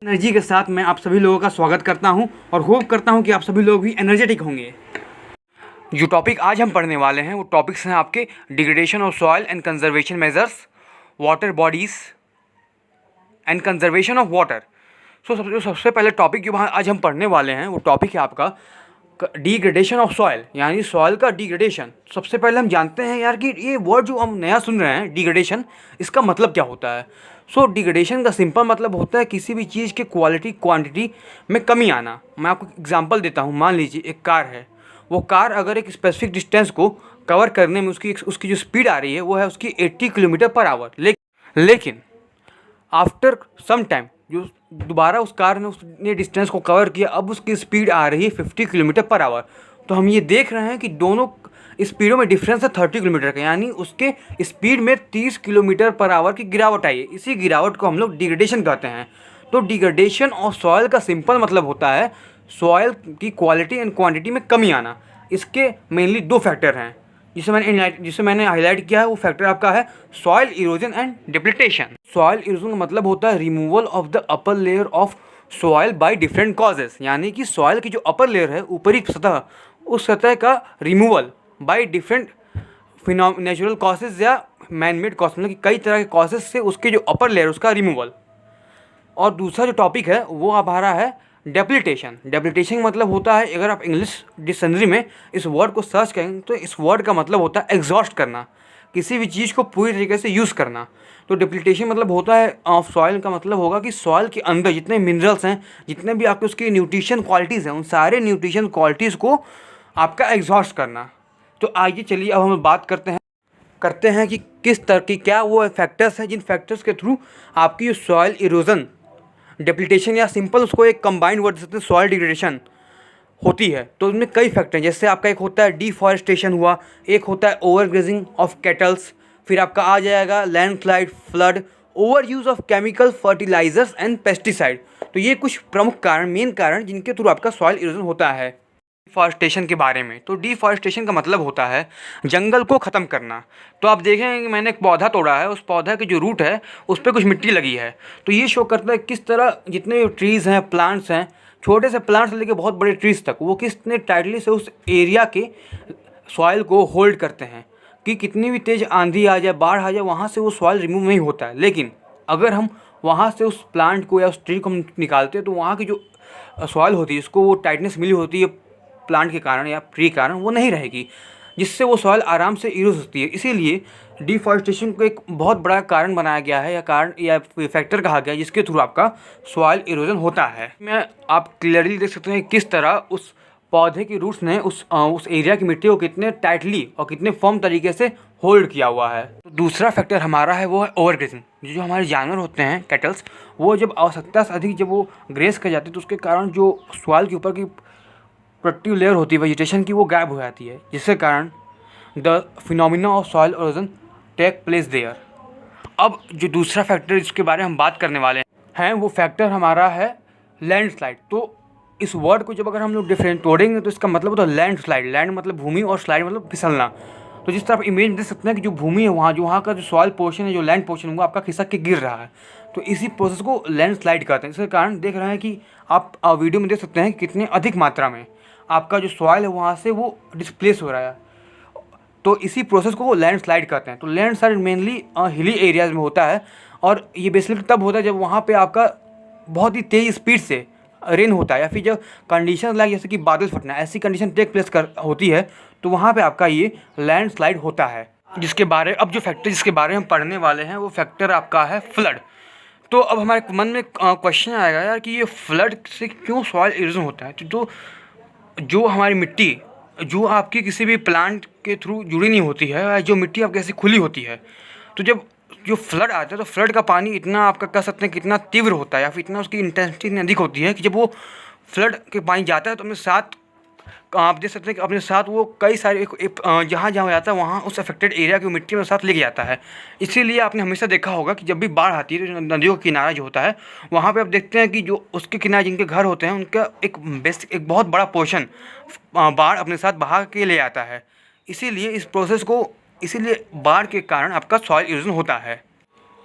Energy के साथ मैं आप सभी लोगों का स्वागत करता हूं और होप करता हूं कि आप सभी लोग भी एनर्जेटिक होंगे। जो टॉपिक आज हम पढ़ने वाले हैं वो टॉपिक्स हैं आपके degradation of soil and conservation measures, water bodies and conservation of water. सबसे पहले टॉपिक जो आज हम पढ़ने वाले हैं वो टॉपिक है आपका डिग्रेडेशन ऑफ सॉइल, यानी सॉइल का डिग्रेडेशन। सबसे पहले हम जानते हैं यार कि ये वर्ड जो हम नया सुन रहे हैं डिग्रेडेशन, इसका मतलब क्या होता है। डिग्रेडेशन का सिंपल मतलब होता है किसी भी चीज़ के क्वालिटी क्वांटिटी में कमी आना। मैं आपको एग्जांपल देता हूँ। मान लीजिए एक कार है, वो कार अगर एक स्पेसिफिक डिस्टेंस को कवर करने में उसकी जो स्पीड आ रही है वो है उसकी 80 किलोमीटर पर आवर, लेकिन आफ्टर सम टाइम जो दोबारा उस कार ने उसने डिस्टेंस को कवर किया, अब उसकी स्पीड आ रही है 50 किलोमीटर पर आवर। तो हम ये देख रहे हैं कि दोनों स्पीडों में डिफरेंस है 30 किलोमीटर का, यानी उसके स्पीड में 30 किलोमीटर पर आवर की गिरावट आई है। इसी गिरावट को हम लोग डिग्रेडेशन कहते हैं। तो डिग्रेडेशन ऑफ सॉइल का सिंपल मतलब होता है सॉइल की क्वालिटी एंड क्वांटिटी में कमी आना। इसके मेनली दो फैक्टर हैं जिसे मैंने हाईलाइट किया है। वो फैक्टर आपका है soil erosion and depletion. Soil erosion का मतलब होता है removal of the upper layer of soil by different causes, यानी कि सॉइल की जो अपर लेयर है, ऊपरी सतह, उस सतह का removal by different natural causes या मैन मेड कॉज, मतलब कि कई तरह के कॉजेज से उसके जो अपर लेयर उसका रिमूवल। और दूसरा जो टॉपिक है वो हमारा है डेप्लीटेशन। डेप्लीटेशन मतलब होता है, अगर आप इंग्लिश डिक्शनरी में इस वर्ड को सर्च करेंगे तो इस वर्ड का मतलब होता है एग्जॉस्ट करना, किसी भी चीज़ को पूरी तरीके से यूज़ करना। तो डेप्लीटेशन मतलब होता है ऑफ सॉइल का मतलब होगा कि सॉइल के अंदर जितने मिनरल्स हैं, जितने भी आपके उसकी न्यूट्रिशन क्वालिटीज़ हैं, उन सारे न्यूट्रिशन क्वालिटीज़ को आपका एग्जॉस्ट करना। तो आइए चलिए अब हम बात करते हैं कि किस तरह की क्या वो फैक्टर्स हैं जिन फैक्टर्स के थ्रू आपकी सॉइल इरोजन, डेप्लीटेशन या सिंपल उसको एक कंबाइंड वर्ड सकते हैं सॉइल डिग्रेडेशन होती है। तो इसमें कई फैक्टर हैं, जैसे आपका एक होता है डिफॉरेस्टेशन हुआ, एक होता है ओवरग्रेजिंग ऑफ कैटल्स, फिर आपका आ जाएगा landslide, flood, over use of chemical fertilisers and pesticide. तो ये कुछ प्रमुख कारण, मेन कारण जिनके थ्रू आपका सॉइल इरोजन होता है। डिफॉरेस्टेशन के बारे में, तो डिफॉरेस्टेशन का मतलब होता है जंगल को ख़त्म करना। तो आप देखेंगे कि मैंने एक पौधा तोड़ा है, उस पौधा की जो रूट है उस पर कुछ मिट्टी लगी है। तो ये शो करता है किस तरह जितने ट्रीज़ हैं, प्लांट्स हैं, छोटे से प्लांट्स से लेकर बहुत बड़े ट्रीज़ तक, वो कितने टाइटली से उस एरिया के सॉइल को होल्ड करते हैं कि कितनी भी तेज़ आंधी आ जाए, बाढ़ आ जाए, वहाँ से वो सॉइल रिमूव नहीं होता है। लेकिन अगर हम वहाँ से उस प्लांट को या उस ट्री को हम निकालते हैं तो वहाँ की जो सॉइल होती है, उसको वो टाइटनेस मिली होती है प्लांट के कारण या ट्री के कारण, वो नहीं रहेगी, जिससे वो सॉइल आराम से इरोज होती है। इसीलिए डिफॉरेस्टेशन को एक बहुत बड़ा कारण बनाया गया है, या कारण या फैक्टर कहा गया है जिसके थ्रू आपका सॉइल इरोजन होता है। मैं आप क्लियरली देख सकते हैं किस तरह उस पौधे की रूट्स ने उस एरिया की मिट्टी को कितने टाइटली और कितने फर्म तरीके से होल्ड किया हुआ है। तो दूसरा फैक्टर हमारा है वो है ओवरग्रेजिंग। जो हमारे जानवर होते हैं कैटल्स, वो जब आवश्यकता से अधिक जब वो ग्रेस कर जाते हैं तो उसके कारण जो सॉइल के ऊपर की प्रोटेक्टिव लेयर होती है वेजिटेशन की, वो गायब हो जाती है, जिसके कारण the phenomena of soil erosion take place there. अब जो दूसरा फैक्टर जिसके बारे में हम बात करने वाले हैं वो फैक्टर हमारा है लैंडस्लाइड। तो इस वर्ड को जब अगर हम लोग डिफरेंट तोड़ेंगे तो इसका मतलब होता है लैंडस्लाइड। लैंड मतलब भूमि और स्लाइड मतलब फिसलना। तो जिस तरह आप इमेज देख सकते हैं कि जो भूमि है वहाँ का जो सॉइल पोर्शन है, जो लैंड पोर्शन, वो आपका खिसक के गिर रहा है। तो इसी प्रोसेस को लैंडस्लाइड कहते हैं। इसके कारण देख रहे हैं कि आप वीडियो में देख सकते हैं कितने अधिक मात्रा में आपका जो सॉइल है वहाँ से वो डिस्प्लेस हो रहा है। तो इसी प्रोसेस को वो लैंडस्लाइड कहते हैं। तो लैंडस्लाइड मेनली हिली एरियाज़ में होता है, और ये बेसिकली तब होता है जब वहाँ पे आपका बहुत ही तेज़ स्पीड से रेन होता है, या फिर जब कंडीशन लाइक जैसे कि बादल फटना, ऐसी कंडीशन टेक प्लेस होती है, तो वहाँ पे आपका ये लैंडस्लाइड होता है। अब जो फैक्टर जिसके बारे में हम पढ़ने वाले हैं वो फैक्टर आपका है फ्लड। तो अब हमारे मन में क्वेश्चन आएगा यार कि ये फ्लड से क्यों सॉइल इरोजन होता है। तो जो हमारी मिट्टी जो आपकी किसी भी प्लांट के थ्रू जुड़ी नहीं होती है, जो मिट्टी आपकी ऐसी खुली होती है, तो जब जो फ्लड आता है तो फ्लड का पानी इतना आपका कह सकते हैं कितना तीव्र होता है, या फिर इतना उसकी इंटेंसिटी इतनी अधिक होती है कि जब वो फ्लड के पानी जाता है तो अपने साथ आप देख सकते हैं कि अपने साथ वो कई सारे जहाँ जहाँ जाता है वहाँ उस अफेक्टेड एरिया की मिट्टी में साथ लेके जाता है। इसीलिए आपने हमेशा देखा होगा कि जब भी बाढ़ आती है तो नदियों का किनारा जो होता है वहाँ पे आप देखते हैं कि जो उसके किनारे जिनके घर होते हैं उनका एक बहुत बड़ा पोर्शन बाढ़ अपने साथ बहा के ले आता है। इसीलिए बाढ़ के कारण आपका सॉइल इरोजन होता है।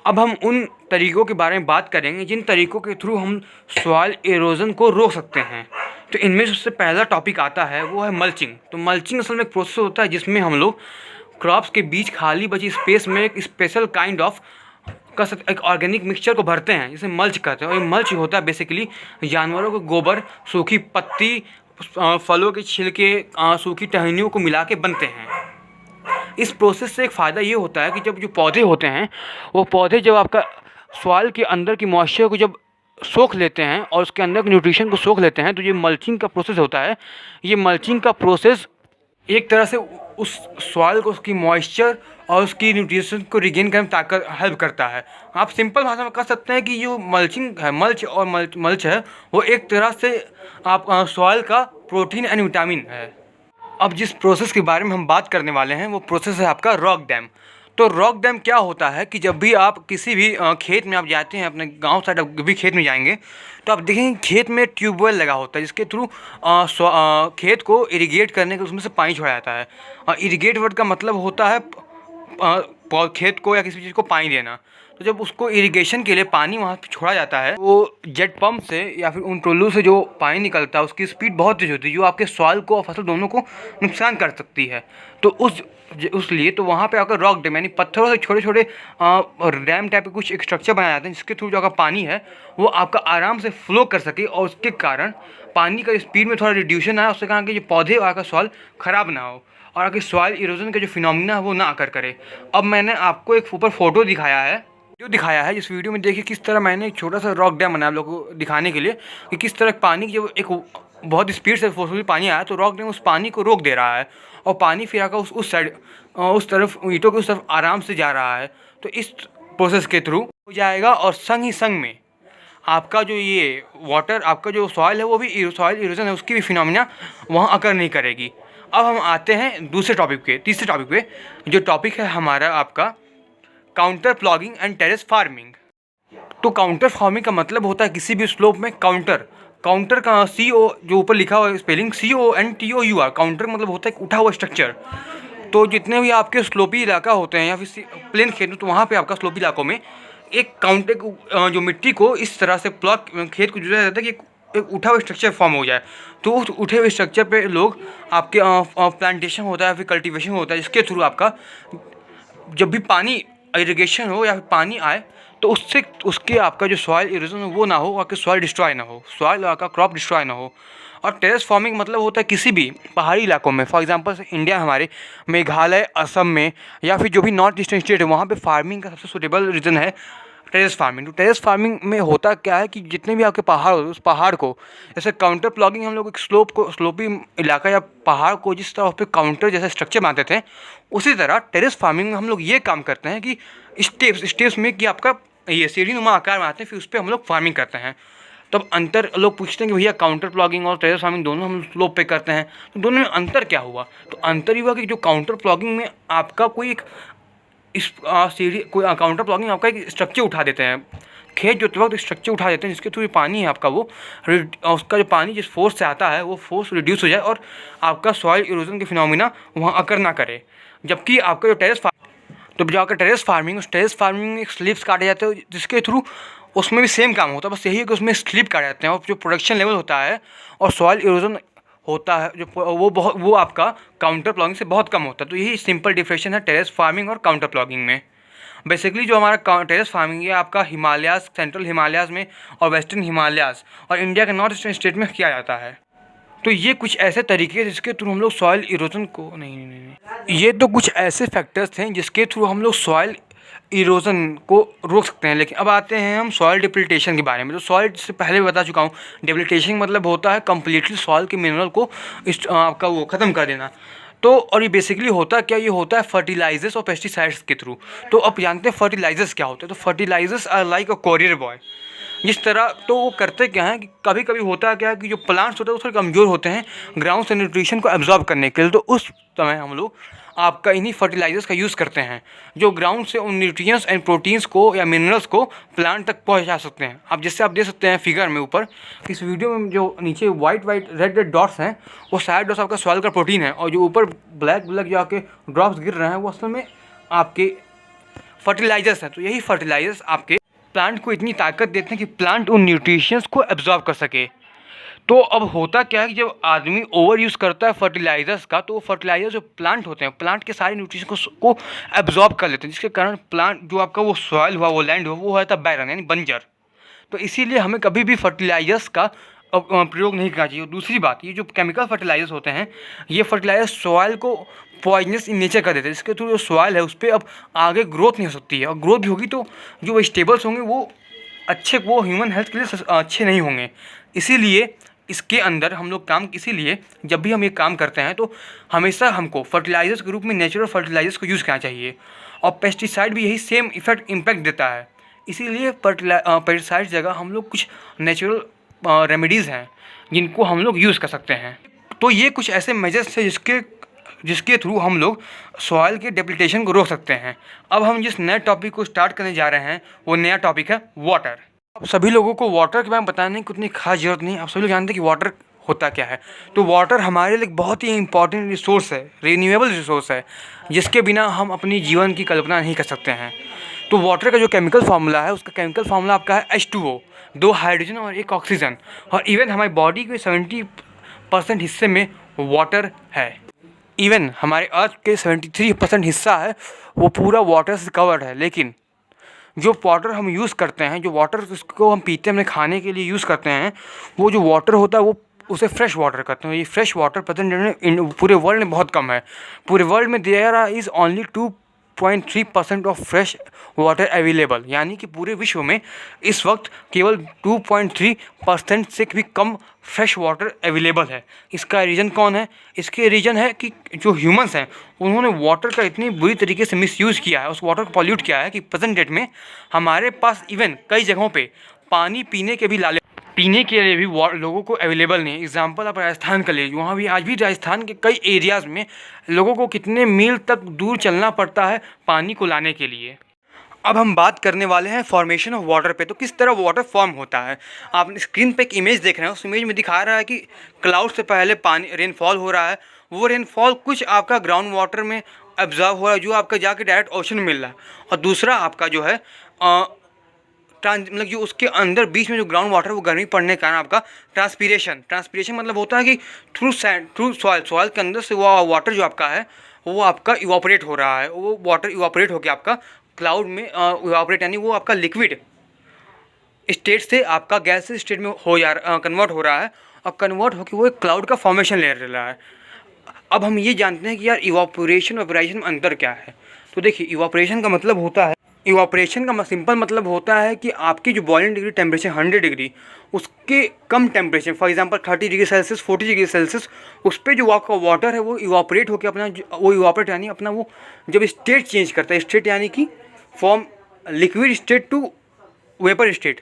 अब हम उन तरीक़ों के बारे में बात करेंगे जिन तरीक़ों के थ्रू हम सॉइल इरोजन को रोक सकते हैं। तो इनमें सबसे पहला टॉपिक आता है वो है मल्चिंग। तो मल्चिंग असल में एक प्रोसेस होता है जिसमें हम लोग क्रॉप्स के बीच खाली बची स्पेस में एक स्पेशल काइंड ऑफ एक ऑर्गेनिक मिक्सचर को भरते हैं, जिसे मल्च कहते हैं। और ये मल्च होता है बेसिकली जानवरों के गोबर, सूखी पत्ती, फलों के छिलके, सूखी टहनियों को मिला के बनते हैं। इस प्रोसेस से एक फ़ायदा ये होता है कि जब जो पौधे होते हैं वो पौधे जब आपका सॉइल के अंदर की मॉइस्चर को जब सोख लेते हैं और उसके अंदर के न्यूट्रिशन को सोख लेते हैं, तो ये मल्चिंग का प्रोसेस होता है। ये मल्चिंग का प्रोसेस एक तरह से उस सॉइल को, उसकी मॉइस्चर और उसकी न्यूट्रिशन को रिगेन करने में ताकत हेल्प करता है। आप सिंपल भाषा में कह सकते हैं कि जो मल्चिंग है, मल्च है, वो एक तरह से आप सॉइल का प्रोटीन एंड विटामिन है। अब जिस प्रोसेस के बारे में हम बात करने वाले हैं वो प्रोसेस है आपका रॉक डैम। तो रॉक डैम क्या होता है कि जब भी आप किसी भी खेत में आप जाते हैं, अपने गांव साइड भी खेत में जाएंगे तो आप देखेंगे खेत में ट्यूबवेल लगा होता है जिसके थ्रू खेत को इरिगेट करने के उसमें से पानी छोड़ा जाता है। इरिगेट वर्ड का मतलब होता है खेत को या किसी चीज़ को पानी देना। तो जब उसको इरिगेशन के लिए पानी वहाँ पे छोड़ा जाता है, वो जेट पंप से या फिर उन टुल्लू से जो पानी निकलता है उसकी स्पीड बहुत तेज़ होती है, जो आपके सॉइल को और फसल दोनों को नुकसान कर सकती है। तो उस लिए तो वहाँ पे आकर रॉक डैम यानी पत्थरों से छोटे छोटे डैम टाइप के कुछ एक स्ट्रक्चर बनाए जाते हैं जिसके थ्रू जो आपका पानी है वो आपका आराम से फ्लो कर सके और उसके कारण पानी का स्पीड में थोड़ा रिड्यूशन आए, उसके कारण कि जो पौधे और आपका सॉइल ख़राब ना हो और आपके सॉइल इरोजन का जो फिनोमिना है वो ना आकर करे। अब मैंने आपको एक ऊपर फोटो दिखाया है जिस वीडियो में देखिए किस तरह मैंने एक छोटा सा रॉक डैम बनाया आप लोगों को दिखाने के लिए कि किस तरह पानी जब एक बहुत स्पीड से फोर्सफुली पानी आया तो रॉक डैम उस पानी को रोक दे रहा है और पानी फिर आकर उस साइड उस तरफ ईंटों के उस तरफ आराम से जा रहा है। तो इस प्रोसेस के थ्रू हो जाएगा और संग ही संग में आपका जो ये वाटर, आपका जो सॉइल है वो भी सॉइल इरोजन है उसकी भी फिनोमिना वहाँ अकर नहीं करेगी। अब हम आते हैं तीसरे टॉपिक पे जो टॉपिक है हमारा आपका counter plogging and terrace farming. तो काउंटर फार्मिंग का मतलब होता है किसी भी स्लोप में काउंटर का CO जो ऊपर लिखा हुआ है स्पेलिंग CONTOUR, काउंटर मतलब होता है उठा हुआ स्ट्रक्चर। तो जितने भी आपके स्लोपी इलाका होते हैं या फिर प्लेन खेत, तो वहाँ पे आपका स्लोपी इलाकों में एक जो मिट्टी को इस तरह से खेत को जुड़ा जाता है कि एक उठा हुआ स्ट्रक्चर फॉर्म हो जाए। तो उस उठे हुए स्ट्रक्चर पे लोग आपके प्लांटेशन होता है फिर कल्टीवेशन होता है जिसके थ्रू आपका जब भी पानी इरिगेशन हो या फिर पानी आए तो उसके आपका जो सॉइल इरोजन हो वो ना हो, आपके सॉइल डिस्ट्रॉय ना हो, सॉइल आपका क्रॉप डिस्ट्रॉय ना हो। और टेरेस फार्मिंग मतलब होता है किसी भी पहाड़ी इलाकों में, फॉर एग्जांपल इंडिया हमारे मेघालय, असम में या फिर जो भी नॉर्थ ईस्टर्न स्टेट है वहाँ पे फार्मिंग का सबसे सूटेबल रीजन है टेरेस फार्मिंग। तो टेरेस फार्मिंग में होता क्या है कि जितने भी आपके पहाड़ होते हैं उस पहाड़ को जैसे काउंटर प्लॉगिंग हम लोग एक स्लोपी इलाका या पहाड़ को जिस तरह उस पर काउंटर जैसा स्ट्रक्चर बनाते थे, उसी तरह टेरेस फार्मिंग में हम लोग ये काम करते हैं कि स्टेप्स में कि आपका ये सीढ़ीनुमा आकार बनाते हैं फिर उस पर हम लोग फार्मिंग करते हैं। तब अंतर लोग पूछते हैं कि भैया काउंटर प्लॉगिंग और टेरेस फार्मिंग दोनों हम स्लोप पे करते हैं, तो दोनों में अंतर क्या हुआ? तो अंतर ये हुआ कि जो काउंटर प्लॉगिंग में आपका कोई एक काउंटर प्लॉगिंग आपका एक स्ट्रक्चर उठा देते हैं, खेत जोतते वक्त स्ट्रक्चर उठा देते हैं जिसके थ्रू पानी है आपका वो उसका जो पानी जिस फोर्स से आता है वो फोर्स रिड्यूस हो जाए और आपका सॉइल इरोजन के फिनोमिना वहाँ अकर ना करे। जबकि आपका जो टेरेस फार्मिंग में स्लिप्स काटे जाते हैं जिसके थ्रू उसमें भी सेम काम होता है, बस यही है कि उसमें स्लिप काटे जाते हैं और जो प्रोडक्शन लेवल होता है और सॉइल इरोजन होता है जो वो आपका काउंटर प्लॉगिंग से बहुत कम होता है। तो यही सिंपल डिफरेंशिएशन है टेरेस फार्मिंग और काउंटर प्लॉगिंग में। बेसिकली जो हमारा टेरेस फार्मिंग है आपका हिमालयाज़, सेंट्रल हिमालयाज़ में और वेस्टर्न हिमालयाज़ और इंडिया के नॉर्थ ईस्टर्न स्टेट में किया जाता है। तो ये कुछ ऐसे तरीके हैं जिसके थ्रू हम लोग सॉइल इरोजन को ये तो कुछ ऐसे फैक्टर्स हैं जिसके थ्रू हम लोग सॉइल इरोजन को रोक सकते हैं। लेकिन अब आते हैं हम सॉइल डिप्लीटेशन के बारे में। तो सॉइल से पहले भी बता चुका हूँ, डिप्लीटेशन मतलब होता है कम्प्लीटली सॉइल के मिनरल को आपका वो ख़त्म कर देना। तो और ये बेसिकली होता क्या, ये होता है फर्टिलाइजर्स और पेस्टिसाइड्स के थ्रू। तो अब जानते हैं फर्टिलाइजर्स क्या होते हैं। तो fertilisers are like a courier boy, जिस तरह तो वो करते क्या है कि कभी कभी होता क्या है कि जो प्लांट्स होते हैं वो थोड़े कमज़ोर होते हैं ग्राउंड से न्यूट्रिशन को एब्जॉर्ब करने के लिए। तो उस समय हम लोग आपका इन्हीं फर्टिलाइजर्स का यूज़ करते हैं जो ग्राउंड से उन न्यूट्रिएंट्स एंड प्रोटीन्स को या मिनरल्स को प्लांट तक पहुंचा सकते हैं। अब जैसे आप देख सकते हैं फिगर में ऊपर इस वीडियो में जो नीचे वाइट रेड डॉट्स हैं वो सारे डॉट्स आपका सॉइल का प्रोटीन है और जो ऊपर ब्लैक जो आपके ड्रॉप्स गिर रहे हैं वो असल में आपके फर्टिलाइजर्स हैं। तो यही फर्टिलाइजर्स आपके प्लांट को इतनी ताकत देते हैं कि प्लांट उन न्यूट्रिशंस को एब्जॉर्ब कर सके। तो अब होता क्या है कि जब आदमी ओवर यूज़ करता है फर्टिलाइजर्स का, तो वो फर्टिलाइजर जो प्लांट होते हैं, प्लांट के सारे न्यूट्रिशन को एब्जॉर्ब कर लेते हैं, जिसके कारण प्लांट जो आपका वो सॉइल हुआ, वो लैंड हुआ, वो हो जाता है बैरन यानी बंजर। तो इसीलिए हमें कभी भी फर्टिलाइजर्स का प्रयोग नहीं करना चाहिए। दूसरी बात, ये जो केमिकल फर्टिलाइजर्स होते हैं, ये फर्टिलाइजर सॉइल को पॉइजनस इन नेचर कर देते हैं, जिसके थ्रू जो सॉइल है उस पर अब आगे ग्रोथ नहीं हो सकती है, और ग्रोथ भी होगी तो जो वेजिटेबल्स होंगे वो ह्यूमन हेल्थ के लिए अच्छे नहीं होंगे। इसीलिए इसके अंदर हम लोग इसीलिए जब भी हम ये काम करते हैं तो हमेशा हमको फर्टिलाइजर्स के रूप में नेचुरल फर्टिलाइजर्स को यूज़ करना चाहिए, और पेस्टिसाइड भी यही सेम इम्पैक्ट देता है। इसीलिए पेस्टिसाइड जगह हम लोग कुछ नेचुरल रेमेडीज़ हैं जिनको हम लोग यूज़ कर सकते हैं। तो ये कुछ ऐसे मेजर्स हैं जिसके थ्रू हम लोग सॉइल के डिप्लीटेशन को रोक सकते हैं। अब हम जिस नए टॉपिक को स्टार्ट करने जा रहे हैं वो नया टॉपिक है वाटर। अब सभी लोगों को वाटर के बारे में बताने की उतनी खास जरूरत नहीं, आप सभी लोग जानते हैं कि वाटर होता क्या है। तो वाटर हमारे लिए बहुत ही इंपॉर्टेंट रिसोर्स है, रिन्यूएबल रिसोर्स है, जिसके बिना हम अपनी जीवन की कल्पना नहीं कर सकते हैं। तो वाटर का जो केमिकल फार्मूला है, उसका केमिकल फार्मूला आपका है H2O, 2 हाइड्रोजन और 1 ऑक्सीजन। और इवन हमारी बॉडी के 70% हिस्से में वाटर है। इवन हमारे अर्थ के 73% हिस्सा है वो पूरा वाटर से कवर्ड है। लेकिन जो वाटर हम यूज़ करते हैं, जो वाटर उसको हम पीते हैं, अपने खाने के लिए यूज़ करते हैं, वो जो वाटर होता है वो उसे फ्रेश वाटर कहते हैं। ये फ्रेश वाटर प्रेजेंट में पूरे वर्ल्ड में बहुत कम है। पूरे वर्ल्ड में there is only 2.3% of fresh water available, यानी कि पूरे विश्व में इस वक्त केवल 2.3% से भी कम फ्रेश वाटर अवेलेबल है। इसका रीज़न कौन है? इसके रीज़न है कि जो ह्यूमंस हैं उन्होंने वाटर का इतनी बुरी तरीके से मिसयूज़ किया है, उस वाटर को पॉल्यूट किया है कि प्रेजेंट डेट में हमारे पास इवन कई जगहों पे पानी पीने के लिए भी लोगों को अवेलेबल नहीं है। एग्जाम्पल आप राजस्थान का ले, वहाँ भी आज भी राजस्थान के कई एरियाज़ में लोगों को कितने मील तक दूर चलना पड़ता है पानी को लाने के लिए। अब हम बात करने वाले हैं फॉर्मेशन ऑफ वाटर पे। तो किस तरह वाटर फॉर्म होता है, आप स्क्रीन पे एक इमेज देख रहे हैं, उस इमेज में दिखा रहा है कि क्लाउड से पहले पानी रेनफॉल हो रहा है। वो रेनफॉल कुछ आपका ग्राउंड वाटर में एब्जॉर्ब हो रहा है, जो आपका जाके डायरेक्ट ओशन में मिल रहा है, और दूसरा आपका जो है मतलब जो उसके अंदर बीच में जो ग्राउंड वाटर वो गर्मी पड़ने के कारण आपका ट्रांसपीरेशन मतलब होता है कि थ्रू सॉइल के अंदर से वो वाटर जो आपका है वो आपका इवापोरेट हो रहा है। वो वाटर इवापोरेट होकर आपका क्लाउड में इवापोरेट यानी वो आपका लिक्विड स्टेट से आपका गैस स्टेट में कन्वर्ट हो रहा है, और कन्वर्ट होकर वो एक क्लाउड का फॉर्मेशन ले रहा है। अब हम ये जानते हैं कि यार इवापोरेशन और वेपराइजेशन में अंतर क्या है। तो देखिए, इवापोरेशन का सिंपल मतलब होता है कि आपकी जो बॉइलिंग डिग्री टेम्परेचर 100 डिग्री, उसके कम temperature for example 30 degree Celsius 40 degree Celsius, उस पर जो आपका वाटर है वो इवापोरेट होकर यानी अपना वो जब स्टेट चेंज करता है, स्टेट यानी कि from liquid state to vapour state.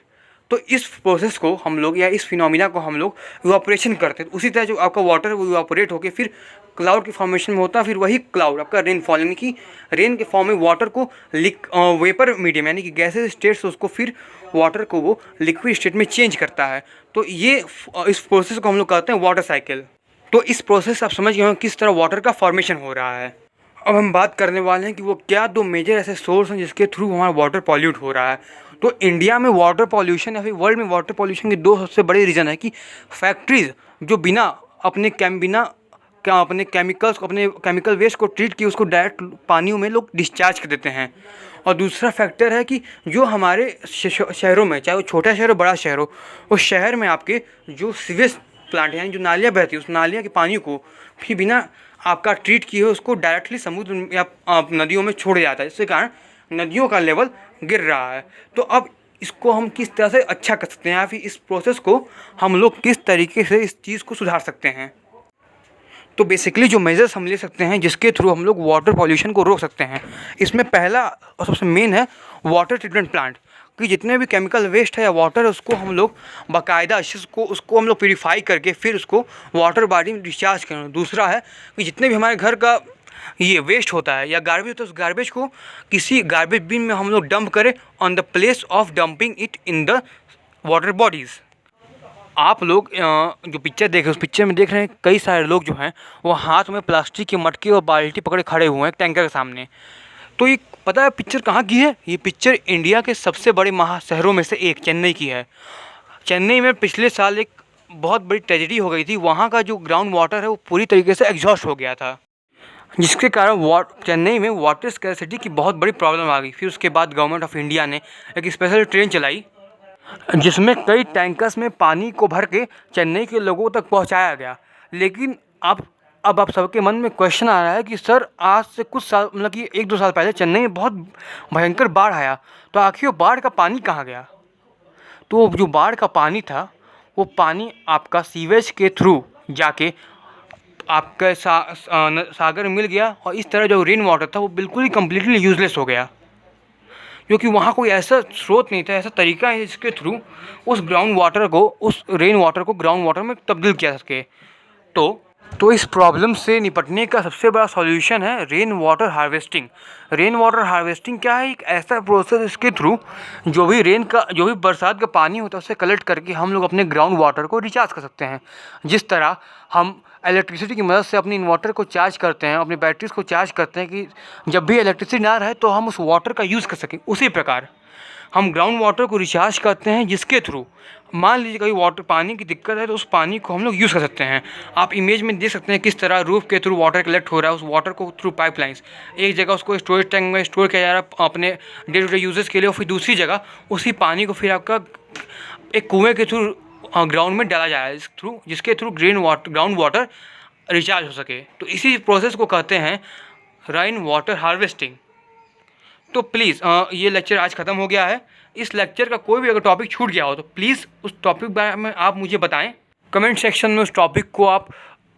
तो इस प्रोसेस को हम लोग या इस फिनोमिना को हम लोग इवापोरेशन करते हैं। उसी तरह जो आपका वाटर है वो इवापोरेट होकर फिर क्लाउड के फॉर्मेशन में होता है। फिर वही क्लाउड आपका रेनफॉल यानी कि रेन के फॉर्म में वाटर को वेपर मीडियम यानी कि गैसेज स्टेट से उसको फिर वाटर को वो लिक्विड स्टेट में चेंज करता है। तो ये इस प्रोसेस को हम लोग कहते हैं वाटर साइकिल। तो इस प्रोसेस आप समझ गए हो किस तरह वाटर का फॉर्मेशन हो रहा है। अब हम बात करने वाले हैं कि वो क्या 2 मेजर ऐसे सोर्स हैं जिसके थ्रू हमारा वाटर पॉल्यूट हो रहा है। तो इंडिया में वाटर पॉल्यूशन या फिर वर्ल्ड में वाटर पॉल्यूशन के 2 सबसे बड़े रीज़न है कि फैक्ट्रीज़ जो बिना अपने केमिकल वेस्ट को ट्रीट किए उसको डायरेक्ट पानियों में लोग डिस्चार्ज कर देते हैं। और दूसरा फैक्टर है कि जो हमारे शहरों में, चाहे वो छोटा शहर हो बड़ा शहर हो, उस शहर में आपके जो सीवेज प्लांट यानी जो नालियाँ बहती है, उस नालियाँ के पानी को भी बिना आपका ट्रीट किए उसको डायरेक्टली समुद्र या नदियों में छोड़ जाता है, जिसके कारण नदियों का लेवल गिर रहा है। तो अब इसको हम किस तरह से अच्छा कर सकते हैं या फिर इस प्रोसेस को हम लोग किस तरीके से इस चीज़ को सुधार सकते हैं। तो बेसिकली जो मेजर्स हम ले सकते हैं जिसके थ्रू हम लोग वाटर पॉल्यूशन को रोक सकते हैं, इसमें पहला और सबसे मेन है वाटर ट्रीटमेंट प्लांट। कि जितने भी केमिकल वेस्ट है या वाटर उसको हम लोग बाकायदा उसको हम लोग प्योरीफाई करके फिर उसको वाटर बॉडी में डिस्चार्ज करें। दूसरा है कि जितने भी हमारे घर का ये वेस्ट होता है या गार्बेज होता है, उस गार्बेज को किसी गार्बेज बिन में हम लोग डंप करें on the place of dumping it in the water bodies. आप लोग जो पिक्चर देख रहे हैं उस पिक्चर में देख रहे हैं कई सारे लोग जो हैं वो हाथ में प्लास्टिक के मटके और बाल्टी पकड़े खड़े हुए हैं टैंकर के सामने। तो ये पता है पिक्चर कहाँ की है? ये पिक्चर इंडिया के सबसे बड़े महाशहरों में से एक चेन्नई की है। चेन्नई में पिछले साल एक बहुत बड़ी ट्रेजेडी हो गई थी। वहाँ का जो ग्राउंड वाटर है वो पूरी तरीके से एग्जॉस्ट हो गया था, जिसके कारण चेन्नई में वाटर स्कैर्सिटी की बहुत बड़ी प्रॉब्लम आ गई। फिर उसके बाद गवर्नमेंट ऑफ इंडिया ने एक स्पेशल ट्रेन चलाई जिसमें कई टैंकर्स में पानी को भर के चेन्नई के लोगों तक पहुंचाया गया। लेकिन अब आप सबके मन में क्वेश्चन आ रहा है कि सर आज से कुछ साल मतलब कि 1-2 साल पहले चेन्नई में बहुत भयंकर बाढ़ आया, तो आखिर वो बाढ़ का पानी कहाँ गया? तो जो बाढ़ का पानी था वो पानी आपका सीवेज के थ्रू जाके आपका सागर मिल गया, और इस तरह जो रेन वाटर था वो बिल्कुल ही कम्प्लीटली यूज़लेस हो गया, क्योंकि वहाँ कोई ऐसा स्रोत नहीं था, ऐसा तरीका है जिसके थ्रू उस रेन वाटर को ग्राउंड वाटर में तब्दील किया जा सके। तो इस प्रॉब्लम से निपटने का सबसे बड़ा सॉल्यूशन है rain water harvesting. Rain water harvesting क्या है? एक ऐसा प्रोसेस इसके थ्रू जो भी बरसात का पानी होता है उसे कलेक्ट करके हम लोग अपने ग्राउंड वाटर को रिचार्ज कर सकते हैं। जिस तरह हम इलेक्ट्रिसिटी की मदद से अपने इन्वर्टर को चार्ज करते हैं, अपनी बैटरीज को चार्ज करते हैं कि जब भी इलेक्ट्रिसिटी ना रहे तो हम उस वाटर का यूज़ कर सकें, उसी प्रकार हम ग्राउंड वाटर को रिचार्ज करते हैं, जिसके थ्रू मान लीजिए कहीं पानी की दिक्कत है तो उस पानी को हम लोग यूज़ कर सकते हैं। आप इमेज में देख सकते हैं किस तरह रूफ के थ्रू वाटर कलेक्ट हो रहा है, उस वाटर को थ्रू पाइपलाइंस एक जगह उसको स्टोरेज टैंक में स्टोर किया जा रहा है अपने डे टू डे यूजेस के लिए, और फिर दूसरी जगह उसी पानी को फिर आपका एक कुएँ के थ्रू ग्राउंड में डाला जा रहा है, जिसके थ्रू ग्राउंड वाटर रिचार्ज हो सके। तो इसी प्रोसेस को कहते हैं रेन वाटर हार्वेस्टिंग। तो प्लीज़ ये लेक्चर आज ख़त्म हो गया है। इस लेक्चर का कोई भी अगर टॉपिक छूट गया हो तो प्लीज़ उस टॉपिक के बारे में आप मुझे बताएं। कमेंट सेक्शन में उस टॉपिक को आप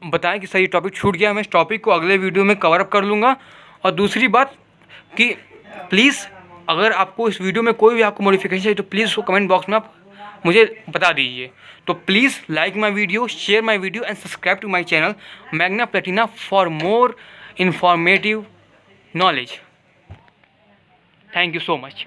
बताएं कि सही टॉपिक छूट गया। मैं इस टॉपिक को अगले वीडियो में कवर अप कर लूँगा। और दूसरी बात कि प्लीज़ अगर आपको इस वीडियो में कोई भी आपको मॉडिफिकेशन चाहिए तो प्लीज़ उसको कमेंट बॉक्स में आप मुझे बता दीजिए। तो please like my video, share my video and subscribe to my channel Magna Platina for more informative knowledge. Thank you so much.